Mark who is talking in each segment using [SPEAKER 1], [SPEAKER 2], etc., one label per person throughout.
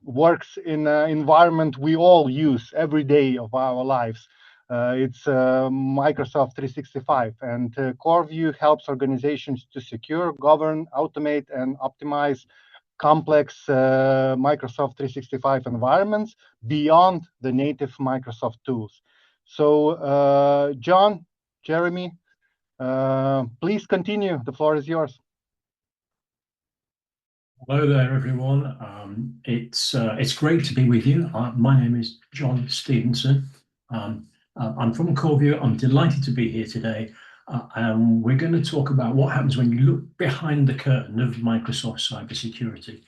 [SPEAKER 1] works in an environment we all use every day of our lives. It's Microsoft 365, and CoreView helps organizations to secure, govern, automate, and optimize complex Microsoft 365 environments beyond the native Microsoft tools. So, John, Jeremy, please continue. The floor is yours.
[SPEAKER 2] Hello there, everyone. It's great to be with you. My name is John Stevenson. I'm from CoreView. I'm delighted to be here today. And we're going to talk about what happens when you look behind the curtain of Microsoft cybersecurity,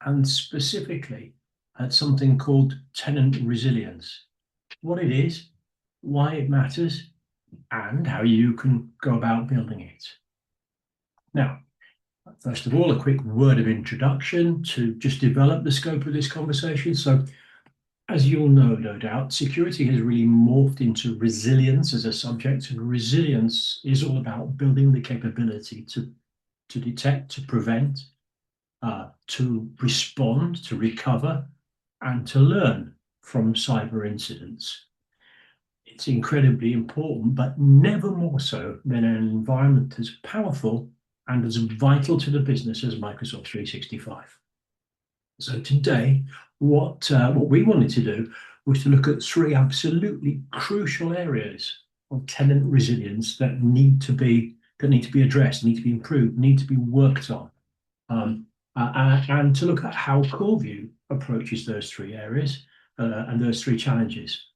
[SPEAKER 2] and specifically at something called tenant resilience. What it is, why it matters, and how you can go about building it. Now, first of all, a quick word of introduction to just develop the scope of this conversation. So, as you'll know, no doubt, security has really morphed into resilience as a subject, and resilience is all about building the capability to detect, to prevent, to respond, to recover, and to learn from cyber incidents. It's incredibly important, but never more so than an environment as powerful and as vital to the business as Microsoft 365. So today, what we wanted to do was to look at three absolutely crucial areas of tenant resilience that need to be addressed, need to be improved, need to be worked on, and to look at how CoreView approaches those three areas and those three challenges.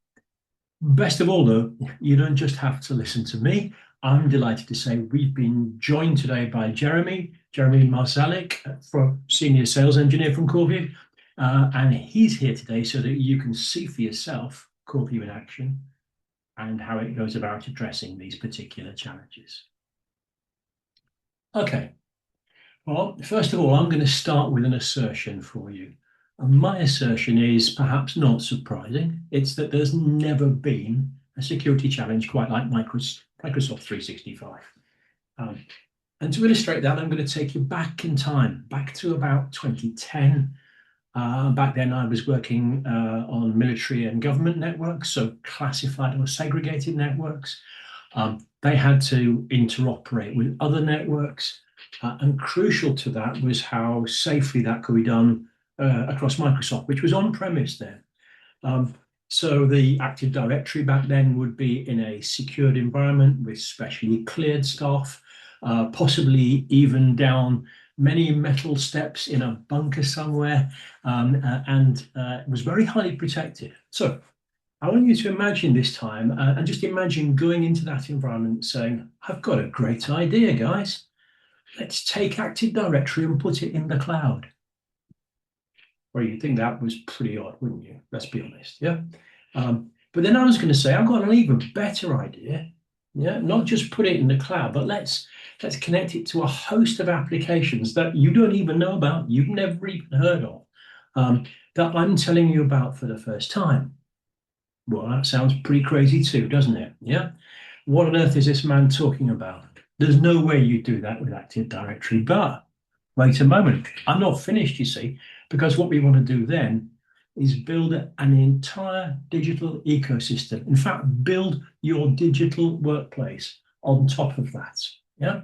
[SPEAKER 2] Best of all, though, you don't just have to listen to me. I'm delighted to say we've been joined today by Jeremy Marsalik, Senior Sales Engineer from CoreView, and he's here today so that you can see for yourself CoreView in action and how it goes about addressing these particular challenges. Okay, well, first of all, I'm going to start with an assertion for you. And my assertion is perhaps not surprising. It's that there's never been a security challenge quite like Microsoft 365. And to illustrate that, I'm going to take you back in time, back to about 2010. Back then, I was working on military and government networks, so classified or segregated networks. They had to interoperate with other networks, and crucial to that was how safely that could be done across Microsoft, which was on-premise then. So the Active Directory back then would be in a secured environment with specially cleared staff, possibly even down many metal steps in a bunker somewhere, and it was very highly protected. So I want you to imagine this time, and just imagine going into that environment saying, I've got a great idea, guys. Let's take Active Directory and put it in the cloud. Well, you'd think that was pretty odd, wouldn't you? Let's be honest, yeah? But then I was going to say, I've got an even better idea. Yeah, not just put it in the cloud, but let's connect it to a host of applications that you don't even know about, you've never even heard of, that I'm telling you about for the first time. Well, that sounds pretty crazy too, doesn't it? Yeah? What on earth is this man talking about? There's no way you do that with Active Directory, but wait a moment, I'm not finished, you see, because what we want to do then is build an entire digital ecosystem. In fact, build your digital workplace on top of that, yeah?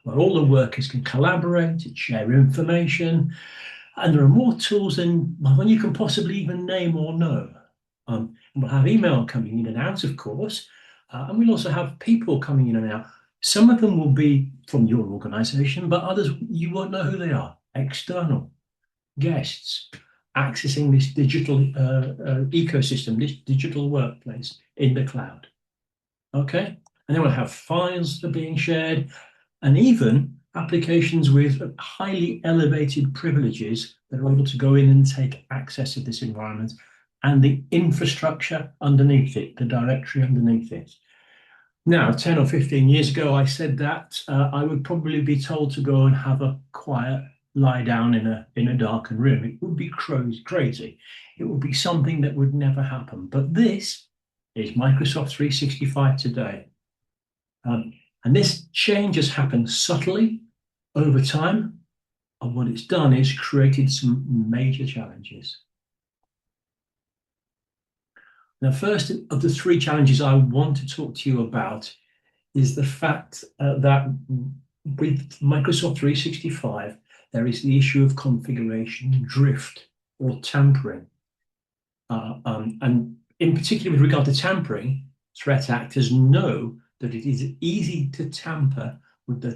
[SPEAKER 2] Where all the workers can collaborate, share information, and there are more tools than you can possibly even name or know. And we'll have email coming in and out, of course, and we'll also have people coming in and out. Some of them will be from your organization, but others, you won't know who they are. External guests accessing this digital ecosystem, this digital workplace in the cloud. Okay? And then we'll have files that are being shared, and even applications with highly elevated privileges that are able to go in and take access of this environment and the infrastructure underneath it, the directory underneath it. Now, 10 or 15 years ago, I said that I would probably be told to go and have a quiet lie down in a darkened room. It would be crazy. It would be something that would never happen. But this is Microsoft 365 today. And this change has happened subtly over time, And what it's done is created some major challenges. Now, first of the three challenges I want to talk to you about is the fact that with Microsoft 365, there is the issue of configuration drift or tampering. And in particular, with regard to tampering, threat actors know that it is easy to tamper with the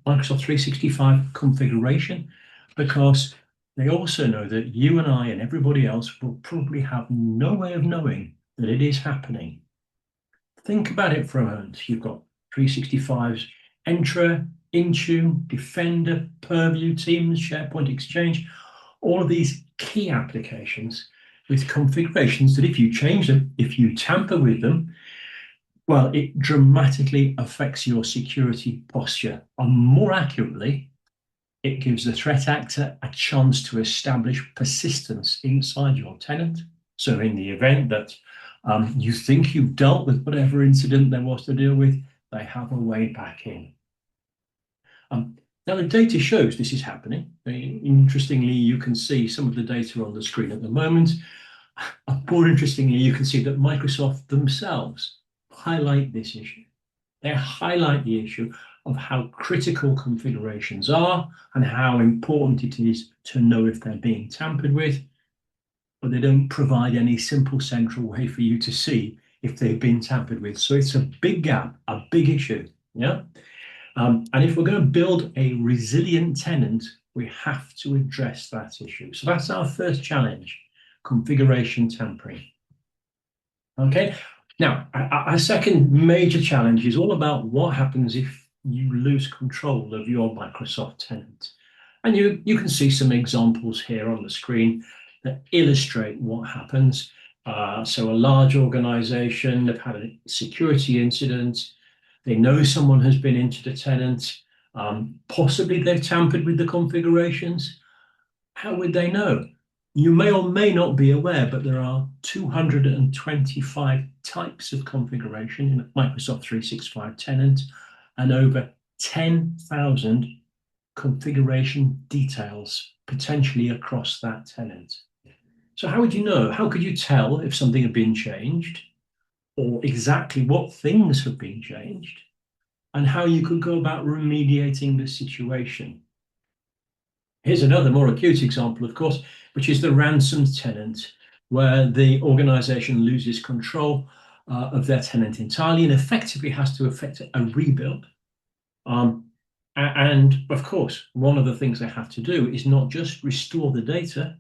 [SPEAKER 2] Microsoft 365 configuration, because they also know that you and I and everybody else will probably have no way of knowing that it is happening. Think about it for a moment. You've got 365's Entra, Intune, Defender, Purview, Teams, SharePoint, Exchange, all of these key applications with configurations that if you change them, if you tamper with them, well, it dramatically affects your security posture. And more accurately, it gives the threat actor a chance to establish persistence inside your tenant. So in the event that you think you've dealt with whatever incident there was to deal with, they have a way back in. Now, the data shows this is happening. Interestingly, you can see some of the data on the screen at the moment. More interestingly, you can see that Microsoft themselves highlight this issue. They highlight the issue of how critical configurations are and how important it is to know if they're being tampered with, but they don't provide any simple central way for you to see if they've been tampered with. So it's a big gap, a big issue. Yeah. And if we're going to build a resilient tenant, we have to address that issue. So that's our first challenge, configuration tampering. Okay. Now, our second major challenge is all about what happens if you lose control of your Microsoft tenant. And you can see some examples here on the screen that illustrate what happens. So a large organization, they've had a security incident, they know someone has been into the tenant, possibly they've tampered with the configurations. How would they know? You may or may not be aware, but there are 225 types of configuration in a Microsoft 365 tenant and over 10,000 configuration details potentially across that tenant. So how would you know? How could you tell if something had been changed or exactly what things have been changed and how you could go about remediating the situation? Here's another more acute example, of course, which is the ransomed tenant, where the organization loses control of their tenant entirely and effectively has to effect a rebuild. And of course, one of the things they have to do is not just restore the data,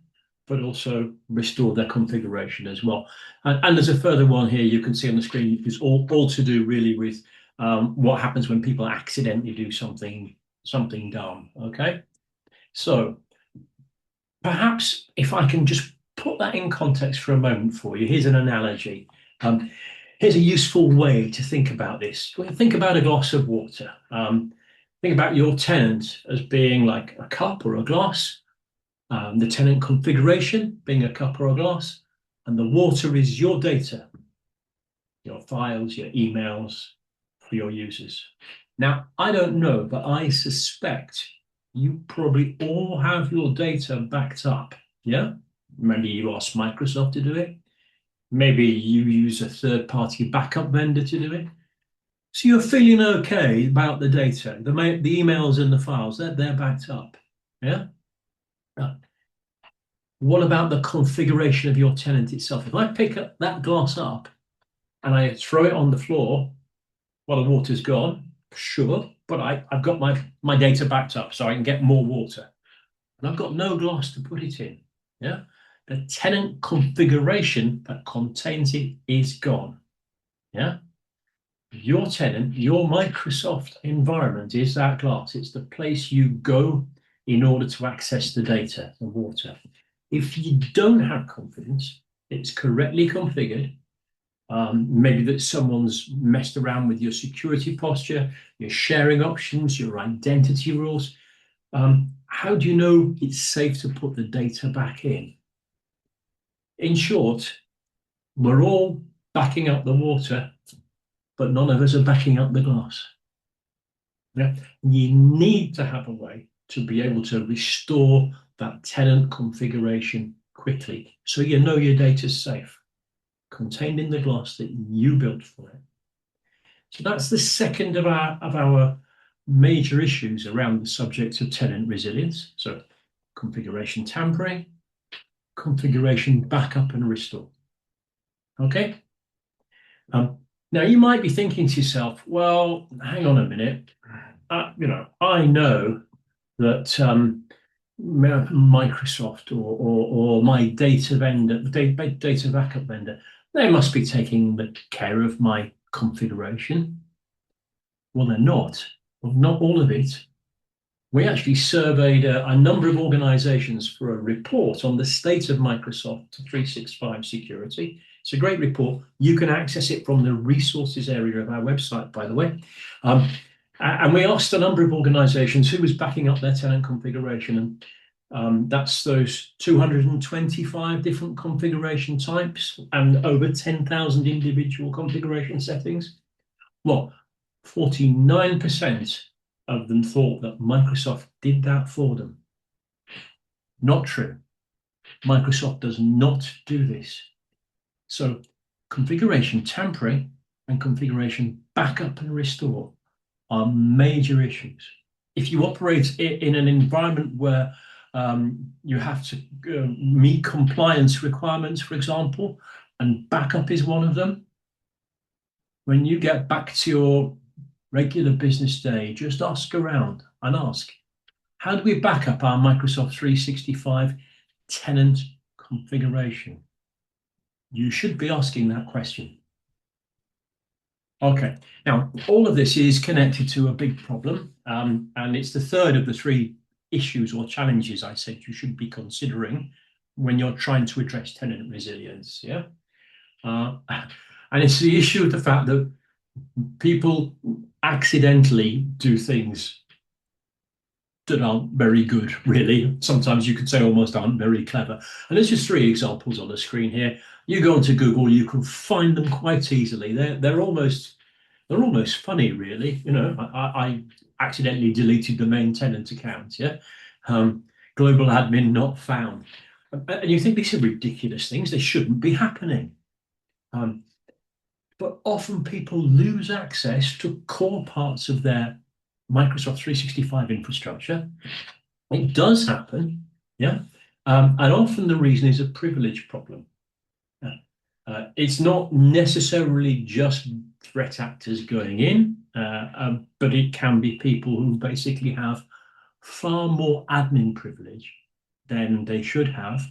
[SPEAKER 2] but also restore their configuration as well. And there's a further one here you can see on the screen. It's all to do really with what happens when people accidentally do something dumb. Okay, so perhaps if I can just put that in context for a moment for you. Here's an analogy. Here's a useful way to think about this. Think about a glass of water. Think about your tenant as being like a cup or a glass. The tenant configuration being a cup or a glass, and the water is your data, your files, your emails for your users. Now, I don't know, but I suspect you probably all have your data backed up. Yeah? Maybe you ask Microsoft to do it. Maybe you use a third-party backup vendor to do it. So you're feeling okay about the data, the emails and the files, they're backed up. Yeah? What about the configuration of your tenant itself? If I pick up that glass up and I throw it on the floor, well, the water's gone, sure, but I've got my data backed up so I can get more water. And I've got no glass to put it in. Yeah, the tenant configuration that contains it is gone. Yeah, your tenant, your Microsoft environment is that glass. It's the place you go in order to access the data, the water. If you don't have confidence, it's correctly configured, maybe that someone's messed around with your security posture, your sharing options, your identity rules, how do you know it's safe to put the data back in? In short, we're all backing up the water, but none of us are backing up the glass. Yeah? You need to have a way to be able to restore that tenant configuration quickly, so you know your data's safe, contained in the gloss that you built for it. So that's the second of our major issues around the subject of tenant resilience. So configuration tampering, configuration backup and restore. Okay. Now you might be thinking to yourself, well, hang on a minute. I know that Microsoft or my data vendor, data backup vendor, they must be taking the care of my configuration. Well, they're not. Well, not all of it. We actually surveyed a number of organizations for a report on the state of Microsoft 365 security. It's a great report. You can access it from the resources area of our website, by the way. And we asked a number of organizations who was backing up their tenant configuration. And that's those 225 different configuration types and over 10,000 individual configuration settings. Well, 49% of them thought that Microsoft did that for them. Not true. Microsoft does not do this. So configuration tampering and configuration backup and restore are major issues. If you operate in an environment where you have to meet compliance requirements, for example, and backup is one of them, when you get back to your regular business day, just ask around and ask, how do we back up our Microsoft 365 tenant configuration? You should be asking that question. Okay, now all of this is connected to a big problem, and it's the third of the three issues or challenges I said you should be considering when you're trying to address tenant resilience. Yeah, and it's the issue of the fact that people accidentally do things that aren't very good, really. Sometimes you could say almost aren't very clever. And there's just three examples on the screen here. You go onto Google, you can find them quite easily. They're almost funny, really. You know, I accidentally deleted the main tenant account. Yeah, global admin not found. And you think these are ridiculous things. They shouldn't be happening. But often people lose access to core parts of their Microsoft 365 infrastructure. It does happen, yeah. And often the reason is a privilege problem. It's not necessarily just threat actors going in, but it can be people who basically have far more admin privilege than they should have,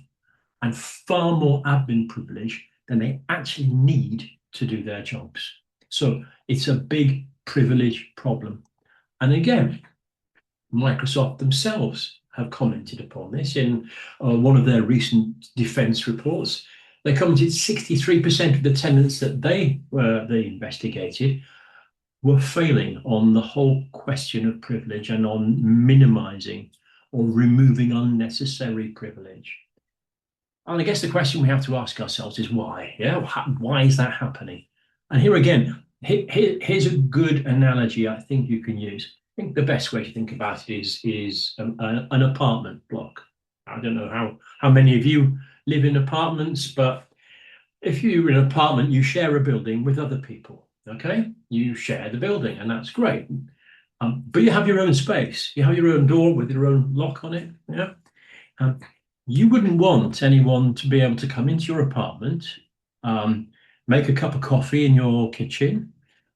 [SPEAKER 2] and far more admin privilege than they actually need to do their jobs. So it's a big privilege problem. And again, Microsoft themselves have commented upon this in one of their recent defense reports. They commented 63% of the tenants that they investigated were failing on the whole question of privilege and on minimizing or removing unnecessary privilege. And I guess the question we have to ask ourselves is why? Yeah, why is that happening? And here again, here's a good analogy I think you can use. I think the best way to think about it is an apartment block. I don't know how many of you live in apartments, but if you're in an apartment, you share a building with other people. Okay, you share the building, and that's great. But you have your own space. You have your own door with your own lock on it. Yeah. You wouldn't want anyone to be able to come into your apartment, make a cup of coffee in your kitchen,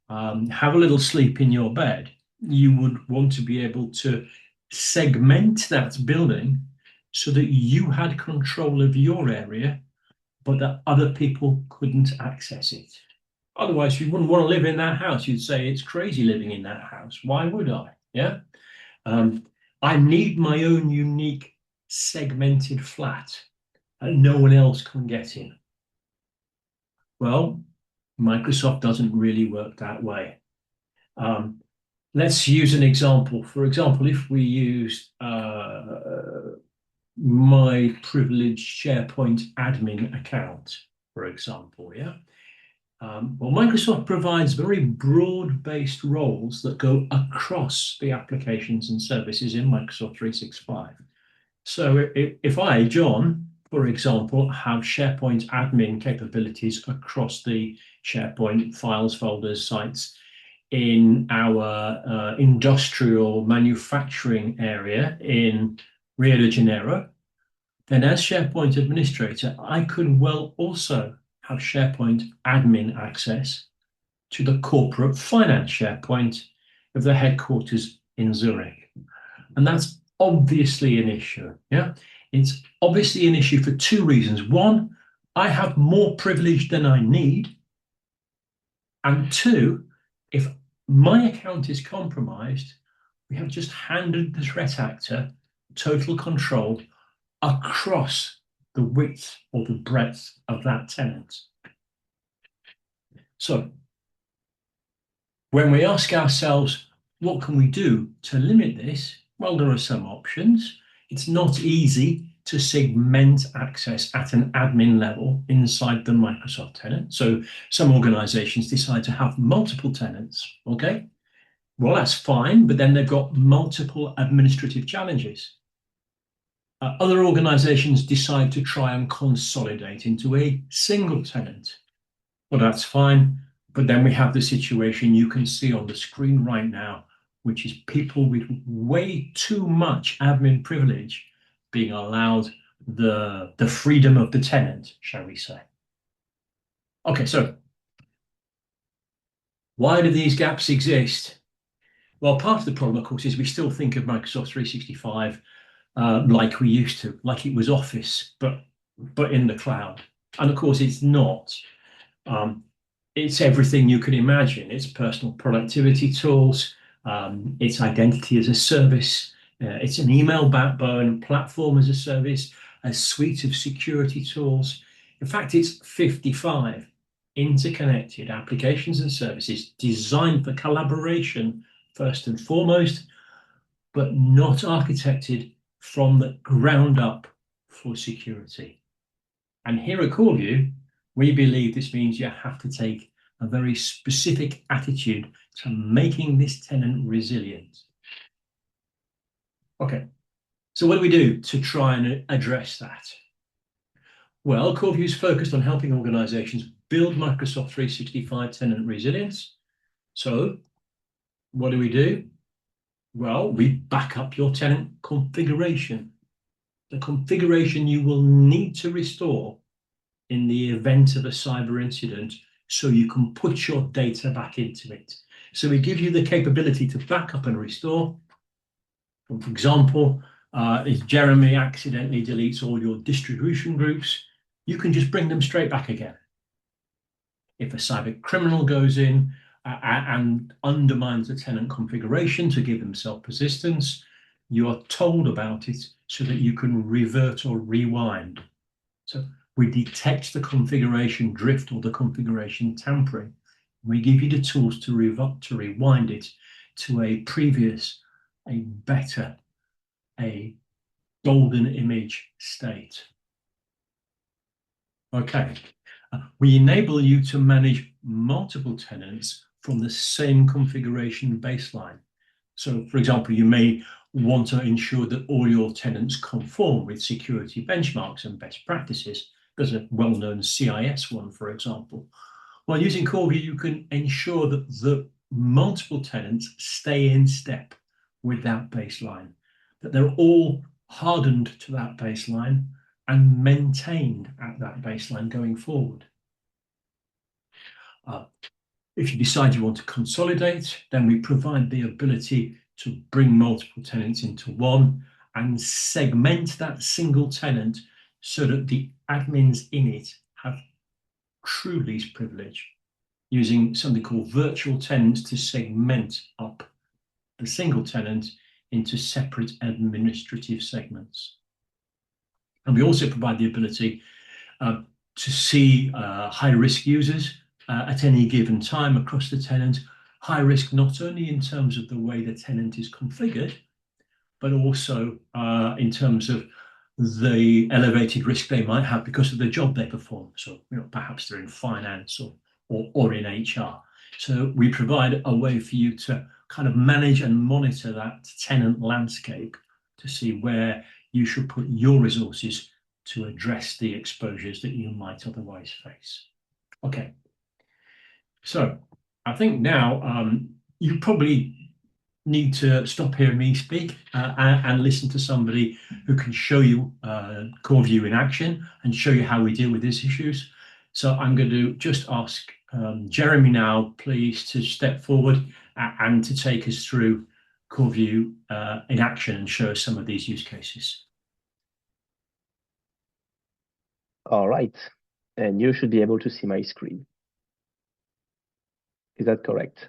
[SPEAKER 2] have a little sleep in your bed. You would want to be able to segment that building so that you had control of your area, but that other people couldn't access it. Otherwise, you wouldn't want to live in that house. You'd say, it's crazy living in that house. Why would I? Yeah. I need my own unique segmented flat and no one else can get in. Well, Microsoft doesn't really work that way. Let's use an example. For example, if we use my privileged SharePoint admin account, for example, yeah, Well, Microsoft provides very broad-based roles that go across the applications and services in Microsoft 365. So if I, John, for example, have SharePoint admin capabilities across the SharePoint files, folders, sites in our industrial manufacturing area in Rio de Janeiro, then as SharePoint administrator, I could well also have SharePoint admin access to the corporate finance SharePoint of the headquarters in Zurich. And that's obviously an issue. Yeah, it's obviously an issue for two reasons. One, I have more privilege than I need. And two, if my account is compromised, we have just handed the threat actor total control across the width or the breadth of that tenant. So when we ask ourselves, what can we do to limit this? Well, there are some options. It's not easy to segment access at an admin level inside the Microsoft tenant. So some organizations decide to have multiple tenants, okay? Well, that's fine, but then they've got multiple administrative challenges. Other organizations decide to try and consolidate into a single tenant. Well, that's fine, but then we have the situation you can see on the screen right now, which is people with way too much admin privilege being allowed the freedom of the tenant, shall we say. Okay, so why do these gaps exist? Well, part of the problem, of course, is we still think of Microsoft 365 like we used to, like it was Office, but in the cloud. And of course, it's not. It's everything you can imagine. It's personal productivity tools. It's identity as a service. It's an email backbone, platform as a service, a suite of security tools. In fact, it's 55 interconnected applications and services designed for collaboration first and foremost, but not architected from the ground up for security. And here at CoreView, we believe this means you have to take a very specific attitude to making this tenant resilient. Okay, so what do we do to try and address that? Well, CoreView is focused on helping organizations build Microsoft 365 tenant resilience. So what do? Well, we back up your tenant configuration, the configuration you will need to restore in the event of a cyber incident so you can put your data back into it. So we give you the capability to back up and restore. For example, if Jeremy accidentally deletes all your distribution groups, you can just bring them straight back again. If a cyber criminal goes in and undermines the tenant configuration to give themselves persistence, you are told about it so that you can revert or rewind. So we detect the configuration drift or the configuration tampering. We give you the tools to rewind it to a previous, a better, a golden image state. Okay, we enable you to manage multiple tenants from the same configuration baseline. So, for example, you may want to ensure that all your tenants conform with security benchmarks and best practices. There's a well-known CIS one, for example. While using CoreView, you can ensure that the multiple tenants stay in step with that baseline, that they're all hardened to that baseline and maintained at that baseline going forward. If you decide you want to consolidate, then we provide the ability to bring multiple tenants into one and segment that single tenant so that the admins in it have true least privilege, using something called virtual tenants to segment up the single tenant into separate administrative segments. And we also provide the ability to see high-risk users at any given time across the tenant. High risk not only in terms of the way the tenant is configured, but also in terms of the elevated risk they might have because of the job they perform. So, perhaps they're in finance or or in HR. So we provide a way for you to kind of manage and monitor that tenant landscape to see where you should put your resources to address the exposures that you might otherwise face. Okay, so I think now you probably need to stop hearing me speak and listen to somebody who can show you CoreView in action and show you how we deal with these issues. So I'm going to just ask Jeremy now, please, to step forward and to take us through CoreView in action and show us some of these use cases.
[SPEAKER 3] All right, and you should be able to see my screen. Is that correct?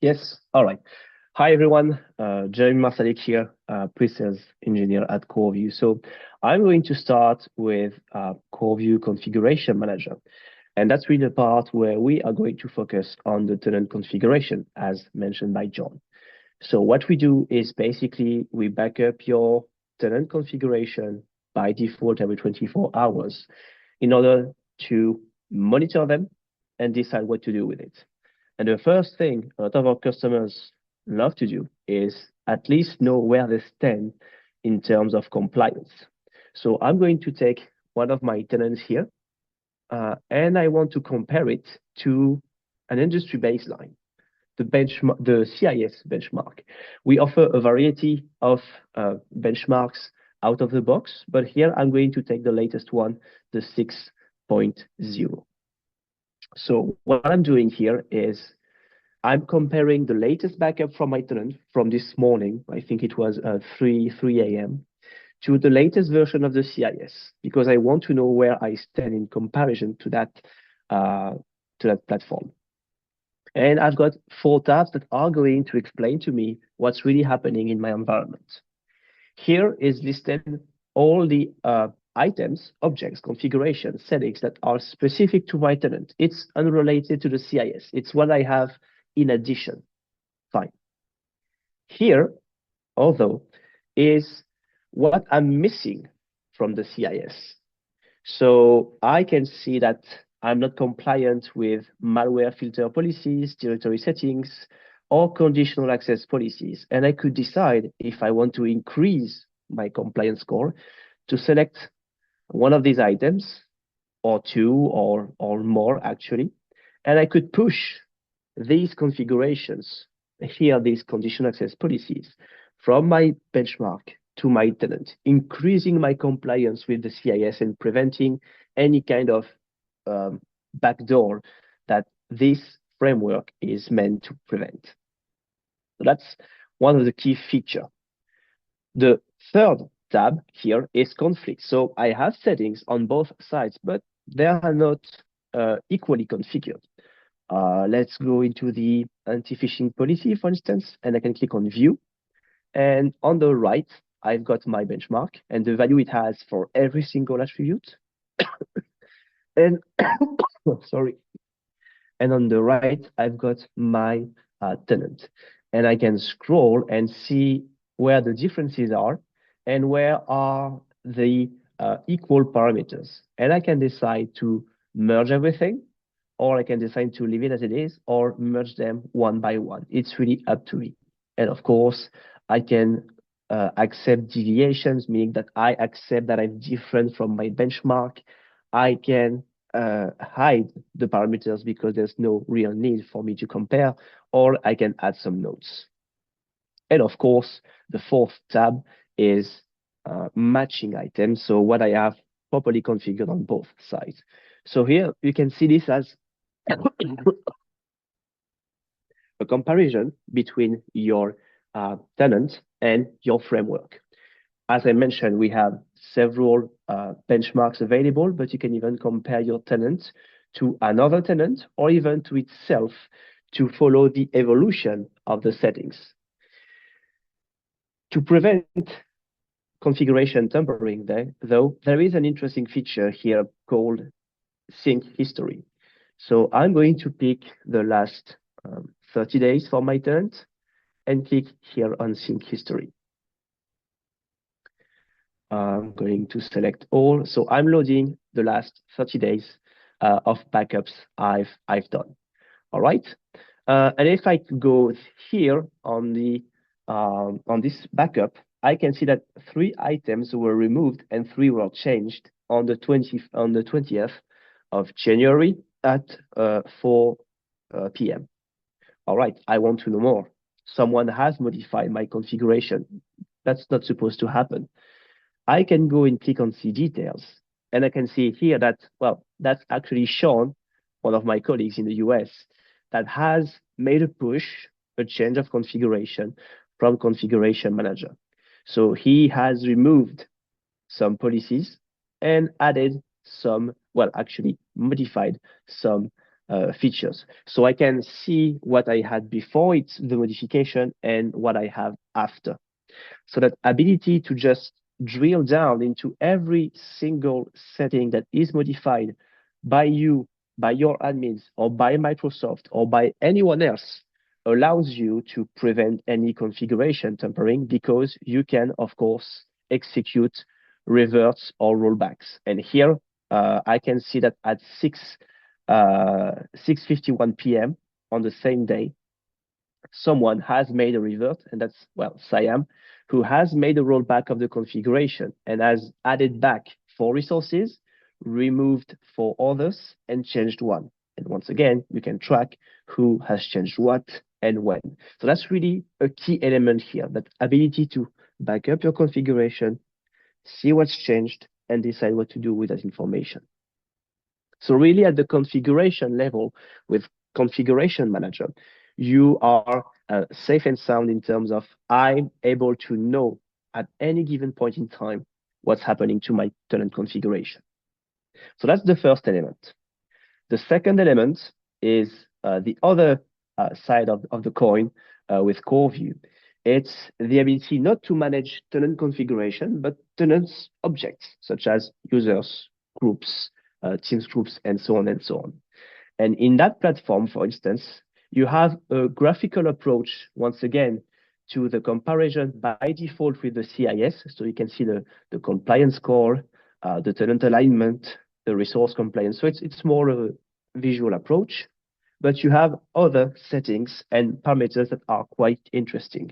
[SPEAKER 3] Yes, all right. Hi, everyone. Jeremy Marsalik here, pre-sales engineer at CoreView. So I'm going to start with CoreView Configuration Manager. And that's really the part where we are going to focus on the tenant configuration, as mentioned by John. So what we do is basically we back up your tenant configuration by default every 24 hours in order to monitor them and decide what to do with it. And the first thing a lot of our customers love to do is at least know where they stand in terms of compliance. So I'm going to take one of my tenants here, and I want to compare it to an industry baseline, the CIS benchmark. We offer a variety of benchmarks out of the box, but here I'm going to take the latest one, the 6.0. So what I'm doing here is I'm comparing the latest backup from my tenant from this morning, I think it was 3 a.m., to the latest version of the CIS, because I want to know where I stand in comparison to that platform. And I've got 4 tabs that are going to explain to me what's really happening in my environment. Here is listed all the items, objects, configuration, settings that are specific to my tenant. It's unrelated to the CIS. It's what I have in addition. Fine. Here, although, is what I'm missing from the CIS. So I can see that I'm not compliant with malware filter policies, directory settings, or conditional access policies. And I could decide if I want to increase my compliance score to select one of these items, or 2 or more actually. And I could push these configurations, here these conditional access policies, from my benchmark to my tenant, increasing my compliance with the CIS and preventing any kind of backdoor that this framework is meant to prevent. So that's one of the key features. The third tab here is conflict. So I have settings on both sides, but they are not equally configured. Let's go into the anti-phishing policy, for instance, and I can click on view. And on the right, I've got my benchmark and the value it has for every single attribute. And sorry. And on the right, I've got my tenant. And I can scroll and see where the differences are and where are the equal parameters. And I can decide to merge everything, or I can decide to leave it as it is, or merge them one by one. It's really up to me. And of course, I can accept deviations, meaning that I accept that I'm different from my benchmark. I can hide the parameters because there's no real need for me to compare, or I can add some notes. And of course, the fourth tab is matching items. So what I have properly configured on both sides. So here you can see this as a comparison between your tenant and your framework. As I mentioned, we have several benchmarks available, but you can even compare your tenant to another tenant or even to itself to follow the evolution of the settings. To prevent configuration tampering, though, there is an interesting feature here called sync history. So I'm going to pick the last 30 days for my tenant and click here on sync history. I'm going to select all. So I'm loading the last 30 days of backups I've done. All right. And if I go here on this backup, I can see that 3 items were removed and 3 were changed on the 20th of January at 4 p.m. All right, I want to know more. Someone has modified my configuration. That's not supposed to happen. I can go and click on see details, and I can see here that, well, that's actually Sean, one of my colleagues in the US, that has made a push, a change of configuration from configuration manager. So he has removed some policies and added some, well, actually modified some features. So I can see what I had before it's the modification and what I have after. So that ability to just drill down into every single setting that is modified by you, by your admins, or by Microsoft, or by anyone else allows you to prevent any configuration tampering, because you can, of course, execute reverts or rollbacks. And here I can see that at 6:51 p.m. on the same day, someone has made a revert, and that's, well, Siam, who has made a rollback of the configuration and has added back 4 resources, removed 4 others, and changed 1. And once again, you can track who has changed what and when. So that's really a key element here, that ability to back up your configuration, see what's changed, and decide what to do with that information. So really at the configuration level with Configuration Manager, you are safe and sound in terms of I'm able to know at any given point in time what's happening to my tenant configuration. So that's the first element. The second element is the other side of the coin with CoreView. It's the ability not to manage tenant configuration, but tenants objects, such as users, groups, Teams groups, and so on and so on. And in that platform, for instance, you have a graphical approach, once again, to the comparison by default with the CIS. So you can see the compliance score, the tenant alignment, the resource compliance. So it's more of a visual approach, but you have other settings and parameters that are quite interesting.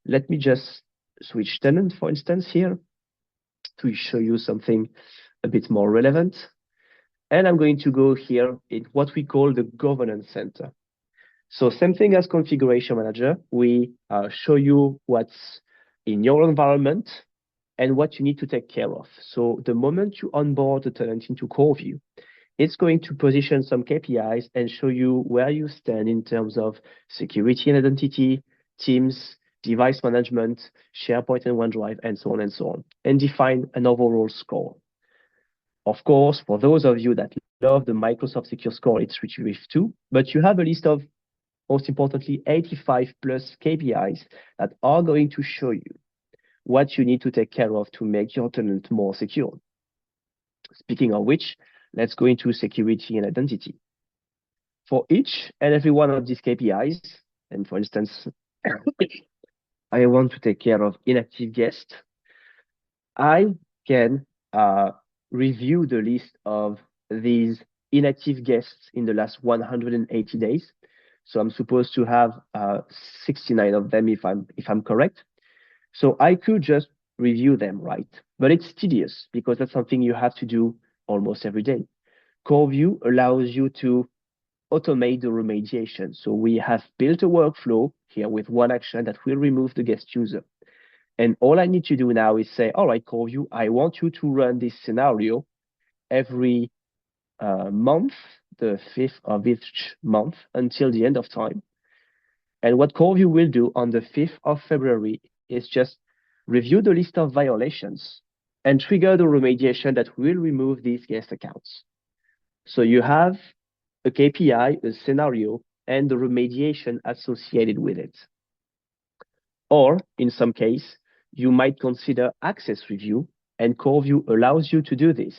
[SPEAKER 3] Let me just switch tenant, for instance, here to show you something a bit more relevant. And I'm going to go here in what we call the governance center. So same thing as Configuration Manager, we show you what's in your environment and what you need to take care of. So the moment you onboard a tenant into CoreView, it's going to position some KPIs and show you where you stand in terms of security and identity, Teams, device management, SharePoint and OneDrive, and so on, and define an overall score. Of course, for those of you that love the Microsoft Secure Score, it's retrieved too, but you have a list of, most importantly, 85 plus KPIs that are going to show you what you need to take care of to make your tenant more secure. Speaking of which, let's go into security and identity. For each and every one of these KPIs, and for instance, I want to take care of inactive guests, I can review the list of these inactive guests in the last 180 days. So I'm supposed to have 69 of them if I'm correct. So I could just review them, right? But it's tedious because that's something you have to do almost every day. CoreView allows you to automate the remediation. So we have built a workflow here with one action that will remove the guest user. And all I need to do now is say, all right, CoreView, I want you to run this scenario every month, the 5th of each month until the end of time. And what CoreView will do on the 5th of February is just review the list of violations and trigger the remediation that will remove these guest accounts. So you have a KPI, a scenario, and the remediation associated with it. Or in some case, you might consider access review, and CoreView allows you to do this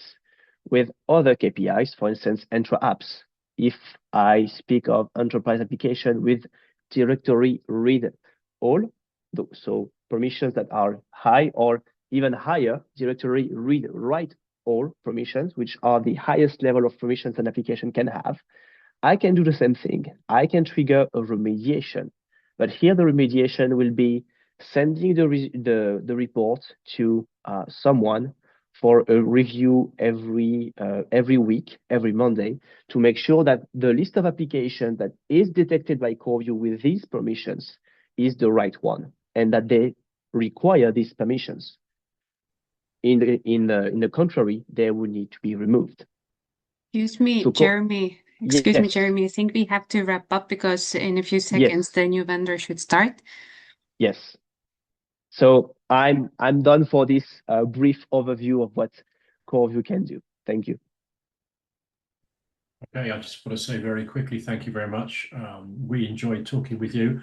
[SPEAKER 3] with other KPIs, for instance, Entra apps. If I speak of enterprise application with directory read all, so permissions that are high or even higher, directory read write all permissions, which are the highest level of permissions an application can have, I can do the same thing. I can trigger a remediation, but here the remediation will be sending the report to someone for a review every week, every Monday, to make sure that the list of applications that is detected by CoreView with these permissions is the right one, and that they require these permissions. In the contrary, they will need to be removed.
[SPEAKER 4] Excuse me,
[SPEAKER 3] So
[SPEAKER 4] Jeremy. Excuse me,
[SPEAKER 3] Yes.
[SPEAKER 4] Jeremy. I think we have to wrap up because in a few seconds the new vendor should start.
[SPEAKER 3] Yes. So I'm done for this brief overview of what CoreView can do. Thank you.
[SPEAKER 2] Okay, I just want to say very quickly, thank you very much. We enjoyed talking with you.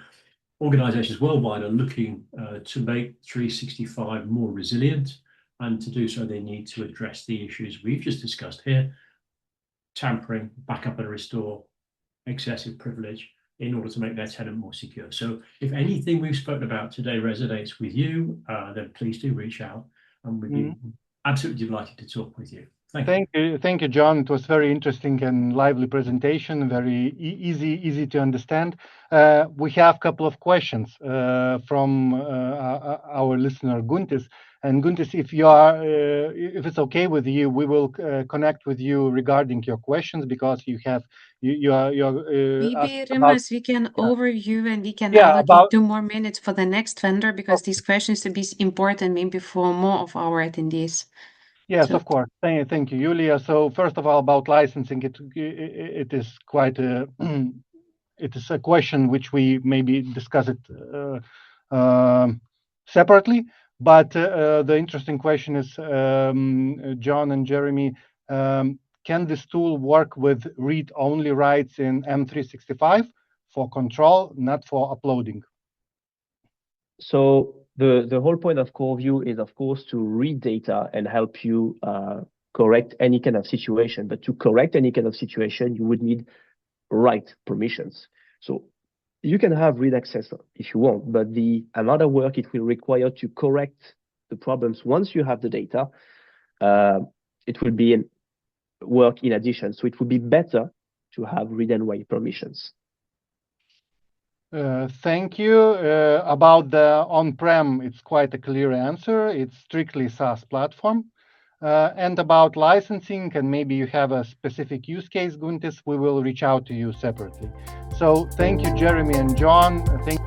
[SPEAKER 2] Organizations worldwide are looking to make 365 more resilient, and to do so they need to address the issues we've just discussed here: tampering, backup and restore, excessive privilege, in order to make their tenant more secure. So if anything we've spoken about today resonates with you, then please do reach out, and we'd be absolutely delighted to talk with you.
[SPEAKER 1] Thank you, John. It was very interesting and lively presentation, very easy to understand. We have a couple of questions from our listener Guntis. And Guntis, if it's okay with you, we will connect with you regarding your questions, because you are
[SPEAKER 4] Maybe Rimas, we can overview and we can allocate
[SPEAKER 1] about
[SPEAKER 4] 2 more minutes for the next vendor, because these questions to be important maybe for more of our attendees.
[SPEAKER 1] Yes,
[SPEAKER 4] So-
[SPEAKER 1] of course. Thank you, Julia. So first of all, about licensing, it is quite a it is a question which we maybe discuss it separately. But the interesting question is, John and Jeremy, can this tool work with read-only rights in M365 for control, not for uploading?
[SPEAKER 3] So the whole point of CoreView is, of course, to read data and help you correct any kind of situation. But to correct any kind of situation, you would need write permissions. So you can have read access if you want, but the amount of work it will require to correct the problems once you have the data, it will be work in addition. So it would be better to have read and write permissions.
[SPEAKER 1] Thank you. About the on-prem, it's quite a clear answer. It's strictly SaaS platform. And about licensing, and maybe you have a specific use case, Guntis, we will reach out to you separately. So thank you, Jeremy and John. Thank